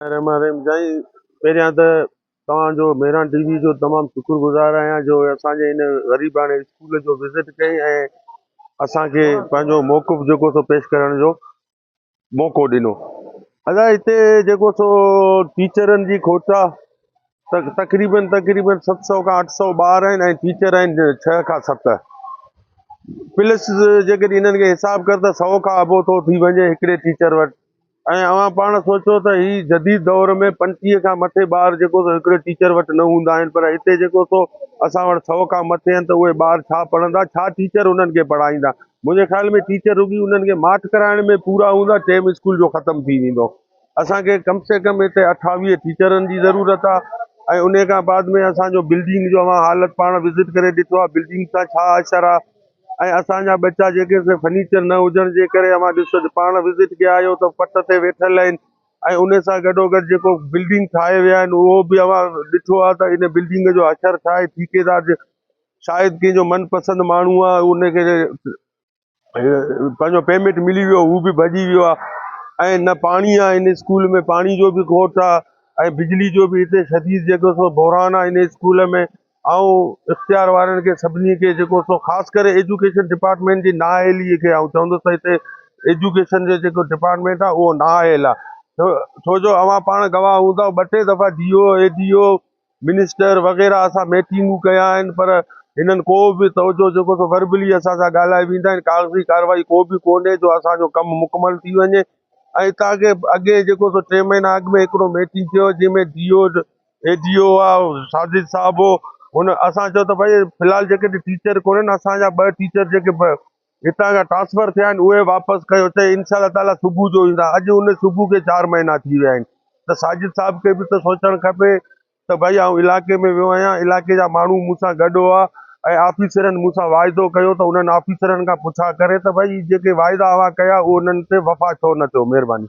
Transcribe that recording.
रहमान साईं, पहिरियां त तव्हांजो मेहरान टीवी जो तमामु शुक्रगुज़ार आहियां जो असांजे हिन ग़रीबाणे स्कूल जो विज़िट कई ऐं असांखे पंहिंजो मौक़िफ़ जेको सो पेश करण जो मौक़ो ॾिनो। अलाए हिते जेको सो टीचरनि जी खोट आहे, तक़रीबन 700 खां 800 ॿार आहिनि ऐं टीचर आहिनि 6 खां 7 प्लस जेकॾहिं हिननि खे हिसाब कर त 100 खां अबो थो थी वञे हिकिड़े टीचर वटि। ऐं अव्हां पाण सोचो त ही जदीद दौर में 25 खां मथे ॿार जेको सो हिकिड़े टीचर वटि न हूंदा आहिनि, पर हिते जेको सो असां वटि 100 खां मथे आहिनि, त उहे ॿार छा पढ़ंदा, छा टीचर उन्हनि खे पढ़ाईंदा। मुंहिंजे ख़्याल में टीचर रुॻी उन्हनि खे माठ कराइण में पूरा हूंदा, टेम स्कूल जो ख़तमु थी वेंदो। असांखे कम से कम हिते 28 टीचरनि जी ज़रूरत आहे। ऐं उन खां बाद में असांजो बिल्डिंग जो अव्हां हालत पाण विज़िट करे ॾिठो आहे, बिल्डिंग सां छा असरु आहे। ऐं असांजा बच्चा जेके फर्नीचर न हुजण जे करे अव्हां ॾिसो पाण विज़िट कया आहियो त पट ते वेठल आहिनि। ऐं उन सां गॾोगॾु जेको बिल्डिंग ठाहे विया आहिनि उहो बि अव्हां ॾिठो आहे त इन बिल्डिंग जो असरु छा आहे। ठेकेदार शायदि कंहिंजो मनपसंदि माण्हू आहे, उनखे पंहिंजो पेमेंट मिली वियो, हू बि भॼी वियो आहे। ऐं न पाणी आहे, इन स्कूल में पाणी जो बि खोट आहे ऐं बिजली जो बि हिते शदीद जेको सो बहिरान आहे इन स्कूल में। ऐं इख़्तियार वारनि खे सभिनी खे जेको सो ख़ासि करे एजुकेशन डिपार्टमेंट जी नाअहलीअ खे आउं चवंदुसि त हिते एजुकेशन जो जेको डिपार्टमेंट आहे उहो नाअहल आहे। छो जो अव्हां पाण गवाह हूंदा 2-3 दफ़ा DO ADO मिनिस्टर वग़ैरह असां मीटिंगूं कया आहिनि, पर हिननि को बि तवजो जेको सो वर्बली असां सां ॻाल्हाए वेंदा आहिनि, कागज़ी कार्रवाई को बि कोन्हे जो असांजो कमु मुकमल थी वञे। ऐं तव्हांखे अॻे जेको सो 3 महीना अॻु में हिकिड़ो मीटिंग थियो जंहिंमें DO ADO आहे साजिद साहब हो, हुन असां चयो त भई फ़िलहालु जेके टीचर कोन्हनि, असांजा 2 टीचर जेके हितां खां ट्रांसफ़र थिया आहिनि उहे वापसि कयो, चई इंशाअल्लाह ताला सुबुह जो ईंदा। अॼु उन सुबुह खे 4 महीना थी विया आहिनि। त साजिद साहब खे बि त सोचणु खपे त भई आउं इलाइक़े में वियो आहियां, इलाइक़े जा माण्हू मूंसां गॾु हुआ ऐं ऑफिसरनि मूंसां वाइदो कयो, त उन्हनि ऑफिसरनि खां पुछा करे त भई जेके वाइदा हुआ कया उहो उन्हनि ते वफ़ा छो न थियो। महिरबानी।